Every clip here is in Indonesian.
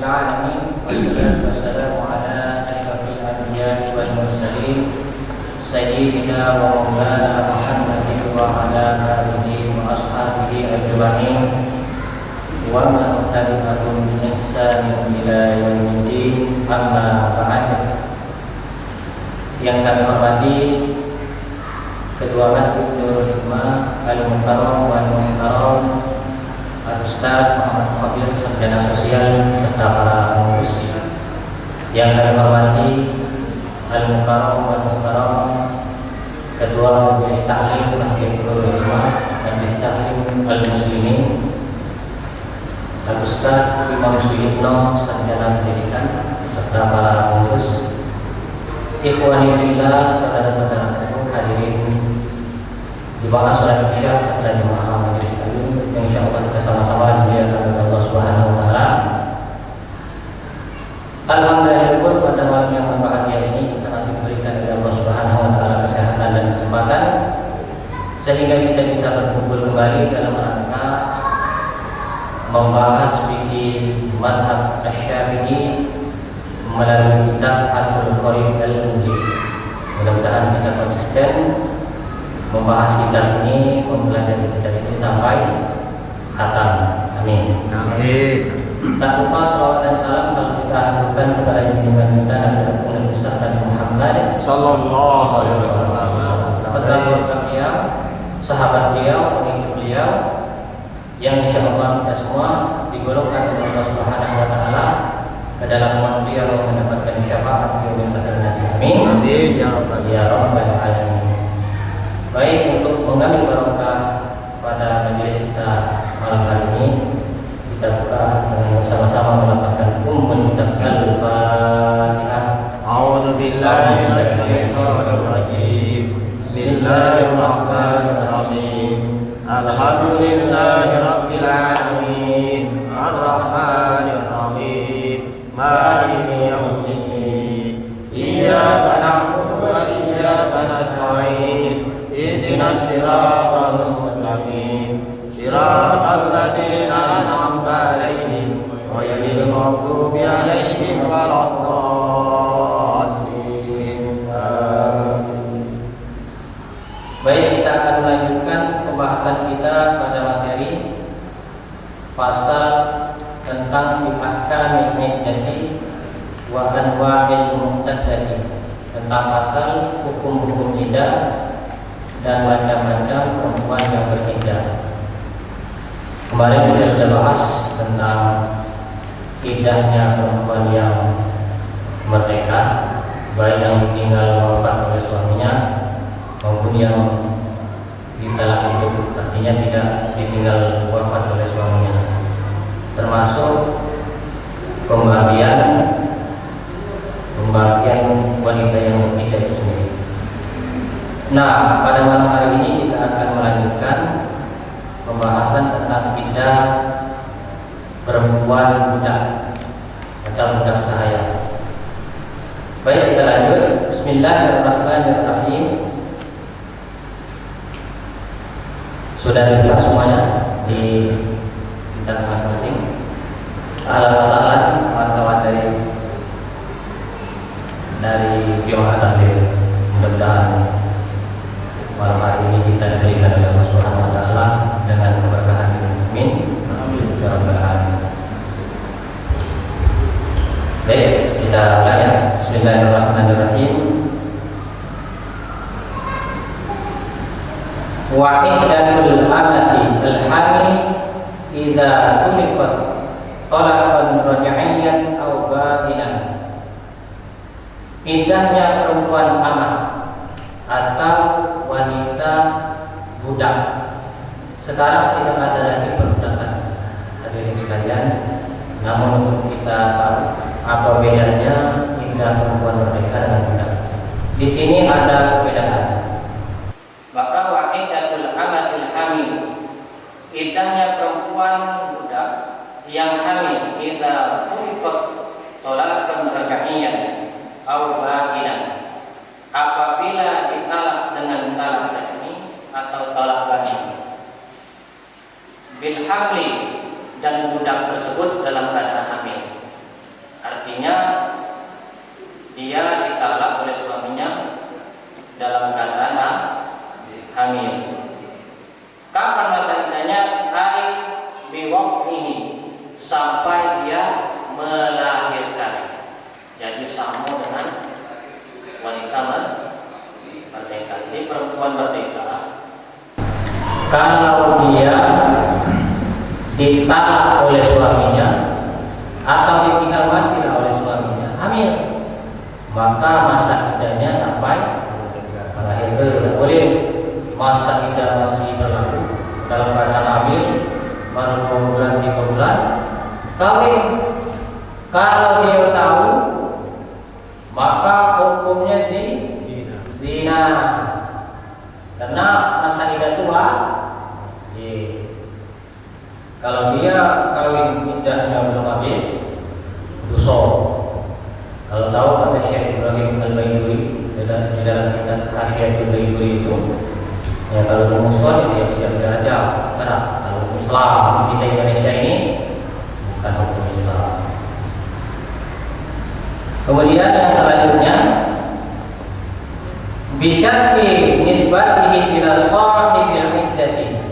العالمين والصلاة والسلام على أشرف الأنبياء والمرسلين سيدنا ومولانا محمد وعلى آله وأصحابه أجمعين ومن تبعهم بإحسان إلى يوم الدين. Amma ba'd. Yang kami hormati Ketua Masjid Nurul Hikmah Al-Mukarram wal Muhtaram Al-Ustaz Muhammad Khabir, Sarjana Sosial, serta para pengurus. Yang kami hormati Al-Mukarram wal Muhtaram Ketua Majelis Ta'lim Masjid Nurul Hikmah dan Majelis Ta'lim Al-Muslimin Al-Ustaz Imam Suyitno, Sarjana Pendidikan, serta para pengurus. Ikhwani fillah, saudara-saudaraku hadirin di bawah salat Isya dan jemaah majelis taklim yang insyaallah kita sama-sama dimuliakan oleh Allah Subhanahu wa taala. Alhamdulillah, syukur pada malam yang berbahagia ini kita masih diberikan oleh Allah Subhanahu wa taala kesehatan dan kesempatan sehingga kita bisa berkumpul kembali dalam rangka membahas fikih mazhab Asy-Syafi'i melalui kitab Al-Qarib Al-Mujib. Mudah-mudahan kita konsisten membahas kitab ini, mempelajari kitab ini sampai khatam. Amin. Amin. Tak lupa salawat dan salam kalau kita haturkan kepada junjungan kita Nabi Agung besar Nabi Muhammad Sallallahu alaihi wasallam. Serta keluarga beliau, sahabat beliau, pengikut beliau, yang insyaallah kita semua digolongkan oleh Allah Subhanahu wa taala ke dalam umat beliau mendapatkan syafaat di yaumil akhir nanti. Amin. Amin ya rabbal alamin. Baik, untuk mengambil barokah pada majelis kita malam hari ini, kita buka dengan bersama-sama melafazkan ummul kitab Al-Fatihah. A'udzu billahi minasyaitonir rajim. Bismillahirrahmanirrahim. Alhamdulillahi rabbil alamin. Arrahmanir rahim. Maliki yaumiddin. Iyyaka na'budu wa iyyaka nasta'in. Ihdinas siratal mustaqim. Siratal ladzina an'amta 'alaihim ghairil maghdubi 'alaihim waladdallin. Baik, kita akan melanjutkan pembahasan kita pada materi pasal tentang ahkamil mihdati wa anwa'il mu'tadati, tentang pasal hukum-hukum iddah dan macam-macam perempuan yang beriddah. Kemarin kita sudah bahas tentang iddahnya perempuan yang merdeka, baik yang ditinggal wafat oleh suaminya maupun yang ditalak itu, artinya tidak ditinggal wafat oleh suaminya, termasuk pembagian wanita yang beriddah itu sendiri. Nah, pada malam hari ini kita akan melanjutkan pembahasan tentang iddah perempuan budak atau budak sahaya. Baik, kita lanjut. Bismillahirrahmanirrahim. Sudah dibuka semuanya di kitab masing-masing. Salah kawan-kawan dari Jemaah Tabligh, mudah-mudahan malam hari ini kita diberikan oleh Allah Subhanahu wa taala dengan keberkahan ini. Amin. Amin ya rabbal alamin. Baik, kita mulai ya. Bismillahirrahmanirrahim. Wa iddatul amati al-hamil idza tuliqat talaqan raj'iyyan aw ba'inan. Iddahnya perempuan amat atau wanita budak. Sekarang tidak ada lagi perbudakan, hadirin sekalian. Namun untuk kita tahu apa bedanya iddah perempuan merdeka dengan budak. Di sini ada perbedaan. Maka wa'idatul amatil hamil, iddahnya perempuan budak yang hamil idza tuliqat talaqan raj'iyyan aw ba'inan, apabila ditalak dengan talak raj'i atau talak ba'in. Bil hamli, dan budak tersebut dalam keadaan hamil. ditinggal pastilah oleh suaminya hamil, maka masa iddahnya sampai melahirkan. Tidak boleh masa iddah masih berlaku dalam keadaan hamil baru 2 bulan 3 bulan kawin. Kalau dia tahu maka hukumnya zina, karena masa iddah tua. Kalau dia kawin iddahnya belum habis, dosa. Kalau tahu kata Syekh Ibrahim Al-Baiduri di dalam kitab Hasyiah Al-Baiduri itu, ya kalau musuh dia siap belajar. Karena kalau Islam kita Indonesia ini bukan hukum Islam. Kemudian yang selanjutnya, bisyarti nisbatihi ila sahibil iddati,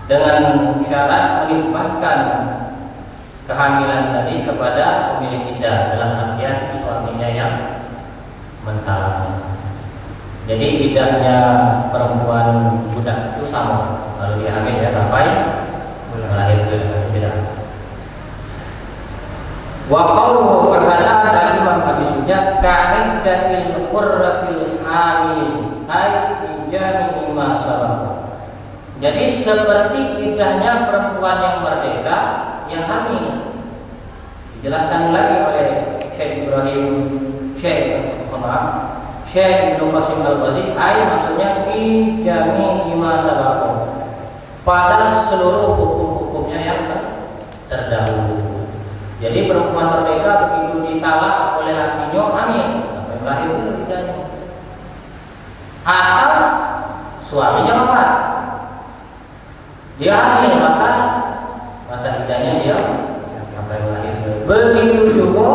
dengan syarat menisbahkan kehamilan tadi kepada pemilik iddah, dalam artian suaminya yang mentalaknya. Jadi iddahnya perempuan budak itu sama kalau dia hamil ya sampai melahirkan tidak. Wa qawluhu berkata dari Imam Abi Sujat ka'iddatil qurratil hamil ay bijami ma sabaqa. Jadi seperti iddahnya perempuan yang merdeka yang hamil. Dijelaskan lagi oleh Syekh Ibnu Qasim Al-Ghazi, maksudnya fi jami'i ma sabaqa, pada seluruh hukum-hukumnya yang terdahulu. Jadi perempuan merdeka begitu ditalak oleh lakinya hamil sampai melahirkan iddahnya. Atau suaminya wafat, dia hamil, maka masa iddahnya dia sampai melahirkan. Begitu juga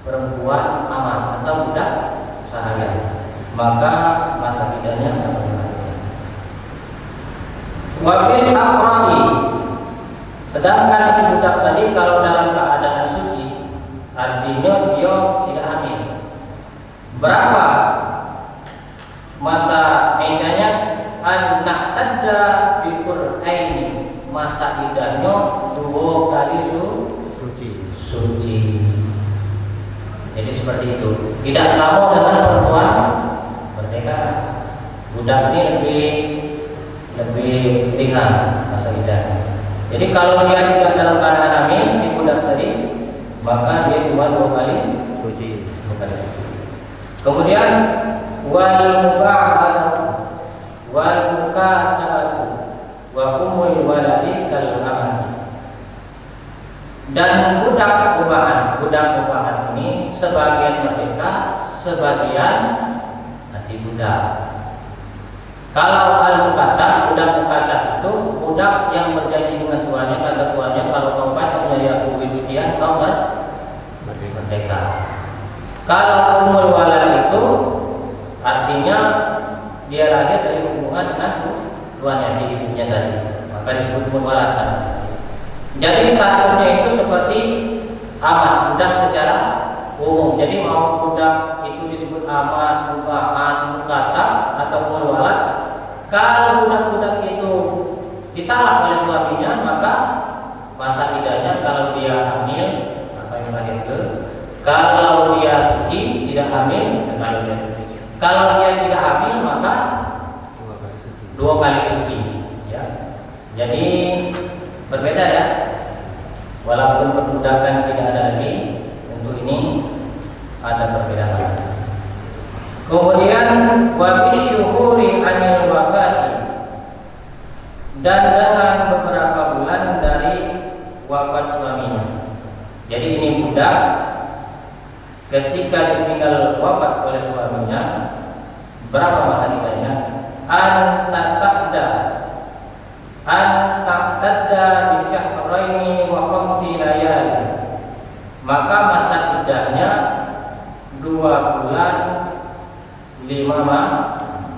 perempuan aman atau budak sahaya, maka masa iddahnya sampai melahirkan. Wabil aqrabi, sedangkan si budak tadi kalau dalam keadaan suci, artinya dia tidak hamil. Berapa masa iddahnya? Anak tanda biqur'aini, masa iddahnya 2 kali suci. Jadi seperti itu. Tidak sama dengan perempuan merdeka. Budak ini lebih ringan masa iddahnya. Jadi kalau dia tidak dalam keadaan hamil, si budak tadi, maka dia cuma 2 kali suci. Kemudian wal mubahatu wal mukatabatu wa umul waladi kal amati. Dan budak mubahan ini sebagian merdeka, sebagian masih budak. Kalau al-mukatab, budak mukatab itu budak yang berjanji dengan tuannya, kata tuannya kalau kau pacar menjadi aku duit sekian, kau merdeka. Kalau umul walad itu artinya dia lahir dari hubungan dengan tuannya, si ibunya tadi, maka disebut umul walad. Jadi statusnya itu seperti amat, budak secara umum. Jadi mau budak itu disebut amat, mubahan, mukatab atau umul walad, kalau budak-budak itu ditalak oleh suaminya, maka masa iddahnya kalau dia hamil sampai melahirkan, kalau dia suci tidak hamil, kalau dia tidak hamil maka 2 kali suci. Ya. Jadi berbeda ya. Walaupun perbudakan tidak ada lagi, tentu ini ada perbedaan. Kemudian wabisyuhuri anil wafati, dan dengan beberapa bulan dari wafat suaminya. Jadi ini budak ketika ditinggal wafat oleh suaminya, berapa masa iddahnya? An-taqtadda bi syahraini wa khamsi layali, maka masa iddahnya 2 bulan 5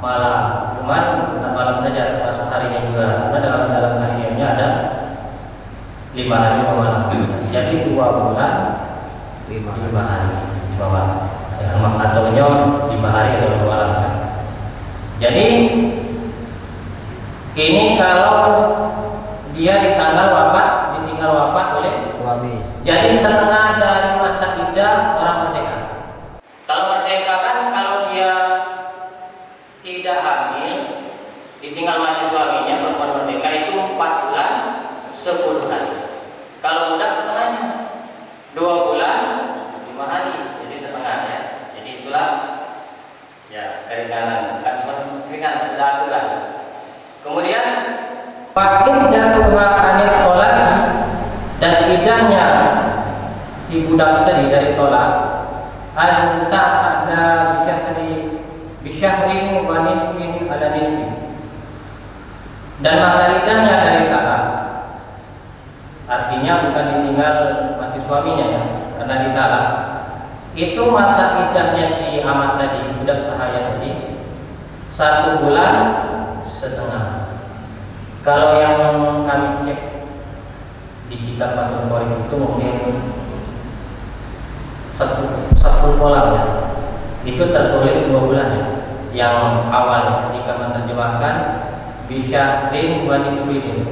malam. Cuman bukan malam saja, termasuk harinya juga. Karena dalam khasiatnya ada 5 hari 5 malam. Jadi 2 bulan 5 hari 5 malam. Ataunya 5 hari atau 2 malam. Jadi ini kalau dia ditinggal wafat oleh Jadi setengah dari masa iddah orang merdeka. Kalau merdeka kan kalau dia tidak hamil, ditinggal mati suaminya, perempuan merdeka itu 4 bulan 10 hari. Kalau budak setengahnya 2 bulan 5 hari, jadi setengahnya. Jadi itulah ya keringanan, bukan cuma keringanan, sudah aturan. Kemudian wakil jatuha anil tolak, dan idahnya si budak tadi dari tolak anta ada bisyahrin wa nisfin ala nisfin, dan masa idahnya dari talak, artinya bukan ditinggal mati suaminya ya, karena ditalak. Itu masa idahnya si amat tadi, budak sahaya tadi 1 bulan setengah. Kalau yang kami cek di kitab Fathul Qorib itu mungkin satu kolam ya, itu tertulis 2 bulan ya. Yang awal ketika menerjemahkan bisyahrin wa nisfin,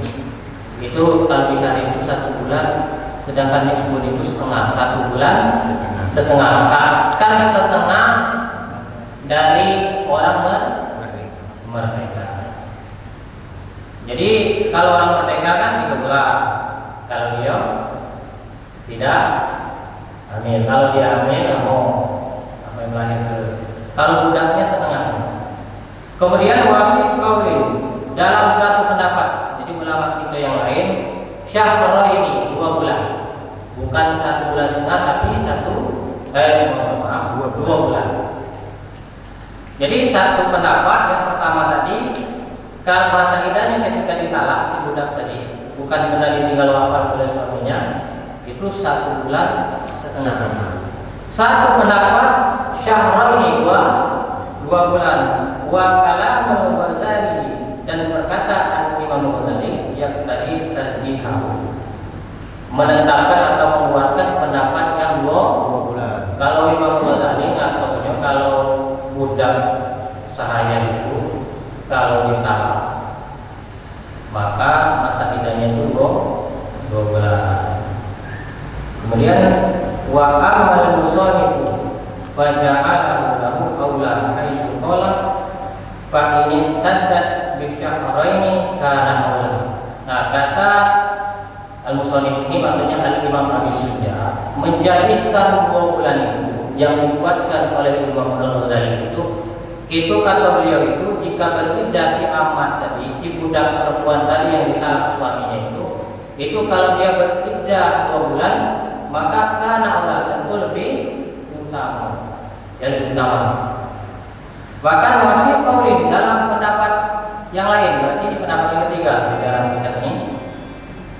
itu kalau bisyahrin itu 1 bulan, sedangkan nisfun itu setengah, 1 bulan setengah. Kan setengah dari orang merdeka. Jadi kalau orang merdeka kan 3 bulan. Kalau dia tidak hamil, kalau dia hamil nggak mau apa yang melahir ke. Kalau budaknya setengah. Kemudian wafid qaulin, dalam satu pendapat, jadi ulama kita yang lain, syahra ini 2 bulan, bukan 1 bulan setengah, tapi 2 bulan. Jadi satu pendapat yang pertama tadi, kalau masa iddahnya ketika ditalak si budak tadi, bukan karena ditinggal wafat oleh suaminya, itu 1 bulan setengah. Satu pendapat syahra ini 2 bulan. Wa kalamul Ghazali, dan perkataan Imam Ghazali yang tadi terjihau, menetapkan atau mengeluarkan pendapat yang 2 bulan. Kalau Imam Ghazali ngaturnya kalau budak sahaya itu kalau ditalak maka masa iddahnya itu 2 bulan. Kemudian wa amal musanifu wa ja'alahu lahu aula haitsu qala fa in tadat bi syahraini kana aula. Nah, kata al-musannif ini maksudnya al-Imam Abi Suja menjadikan 2 bulan itu yang dibuatkan oleh Imam Al-Ghazali itu kata beliau itu jika beriddah si amat tadi, si budak perempuan tadi yang ditalak suaminya itu kalau dia beriddah 2 bulan maka kana aula, tentu lebih utama. Yang utama. Bahkan wahid qaulin, dalam pendapat yang lain, berarti di pendapat yang ketiga di dalam kitab ini,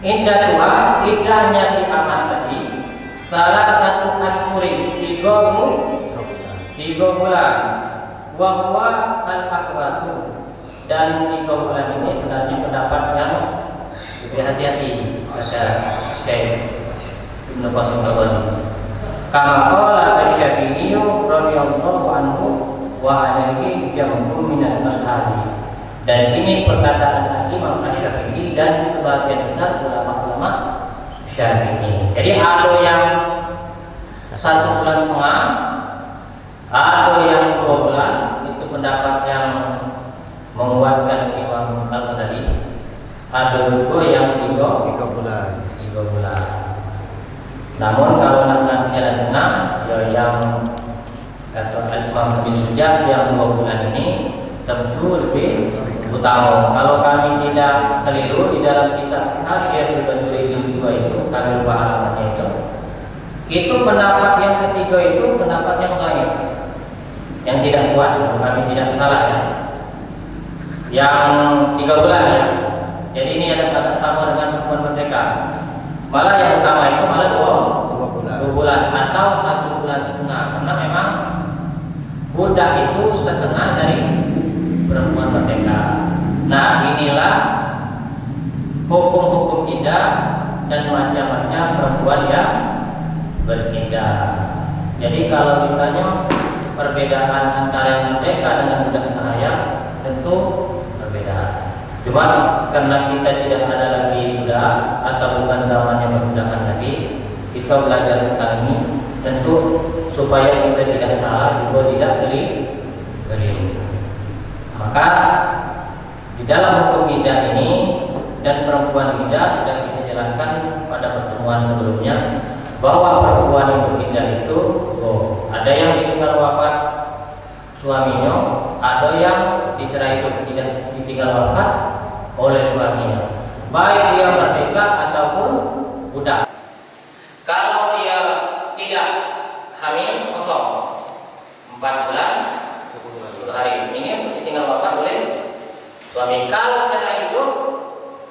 iddahnya si amat tadi salah 1 ashhurin 3 bulan. Wa huwa al-aqwatu, dan 3 bulan ini sebenarnya pendapat yang lebih hati-hati kata Syekh Ibnu Qasim al-Ghazali. Kama qala Asy-Syafi'i radhiyallahu anhu wa alaihi jam'un minal ashabi. Dan ini perkataan Imam Asy-Syafi'i dan sebagian besar ulama-ulama Syafi'i. Jadi ada yang 1 bulan setengah, ada yang 2 bulan, itu pendapat yang menguatkan Imam Al-Ghazali. Ada juga yang 3 bulan. Namun kalau nak jalan tengah, ya yang kata Imam Abi Suja yang 2 bulan ini tentu lebih utama. Kalau kami tidak keliru di dalam kitab Hasyiatul Baduri 2 itu, kami lupa halamannya itu pendapat yang ketiga itu pendapat yang lain, yang tidak kuat. Kami tidak salah ya. Yang 3 bulan ya. Jadi ini ada kata sama dengan perempuan merdeka. Malah yang utama itu malah 2 bulan atau 1 bulan setengah, karena memang budak itu setengah dari perempuan merdeka. Nah, inilah hukum-hukum iddah dan macam-macam perempuan yang beriddah. Jadi kalau ditanya perbedaan antara yang merdeka dengan budak sahaya, tentu berbeda. Cuma karena kita tidak ada lagi budak atau bukan zamannya perbudakan lagi, kita ketika belajar tentang ini tentu supaya kita tidak salah juga tidak keliru. Maka di dalam hukum iddah ini dan perempuan iddah sudah kita jelaskan pada pertemuan sebelumnya bahwa perempuan iddah itu ada yang ditinggal wafat suaminya, ada yang dicerai itu tidak ditinggal wafat oleh suaminya, baik dia merdeka ataupun budak. Kalau dia tidak hamil kosong 4 bulan 10 hari ini ditinggal wafat oleh suami. Kalau cerai itu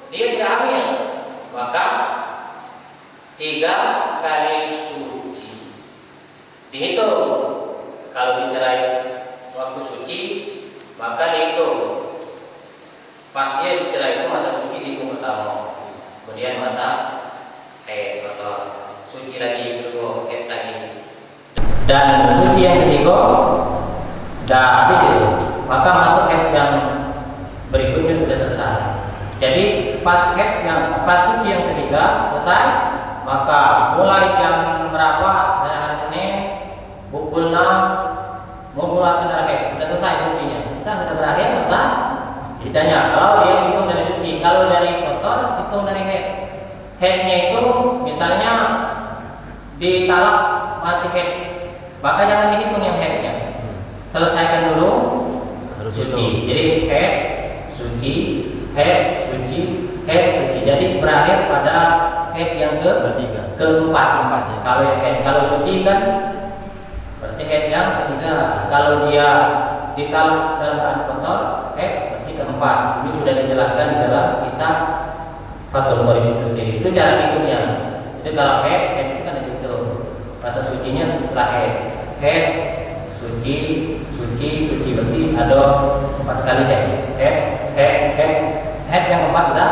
dia tidak hamil, maka 3 kali suci dihitung. Kalau dicerai waktu suci maka dihitung. Pas dia dicerai itu masa suci dihitung pertama, kemudian masa haid atau suci lagi kedua, haid lagi, dan suci yang ketiga dah habis itu, maka masuk haid yang berikutnya sudah selesai. Jadi pas suci yang ketiga selesai, maka mulai jam berapa hari Senin pukul 6 mulai haid sudah selesai sucinya, sudah berakhir masa iddahnya. Kalau dia hitung dari suci, kalau dari kotor hitung dari haid. Haidnya itu misalnya ditalak masih haid, maka jangan dihitung yang haidnya, selesaikan dulu suci. Jadi haid suci, haid suci, haid suci. Jadi berakhir pada haid yang keempat. Kalau yang haid, kalau suci kan berarti haid yang ketiga. Kalau dia ditalak dalam keadaan kotor, haid berarti keempat. Ini sudah dijelaskan di dalam kitab Fathul Qorib itu sendiri. Itu cara hitungnya. Jadi kalau haid itu kan itu masa sucinya setelah haid. Haid suci, suci, suci berarti ada 4 kali haid. Haid yang keempat udah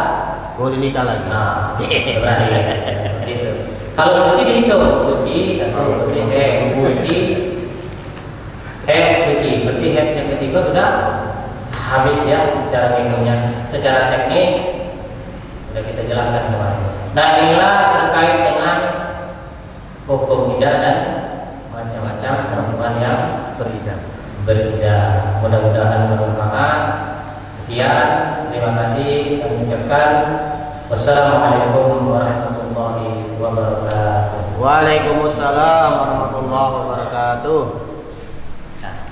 boleh nikah lagi. Nah, berarti seperti itu. Kalau suci dihitung, suci atau suci haid, suci, berarti haid yang ketiga sudah habis ya cara hitungnya. Secara teknis sudah kita jelaskan kemarin. Dan inilah terkait dengan hukum iddah dan macam-macam perempuan yang beriddah. Mudah-mudahan bermanfaat. Sekian, terima kasih. Kami ucapkan wassalamualaikum warahmatullahi wabarakatuh. Waalaikumsalam warahmatullahi wabarakatuh.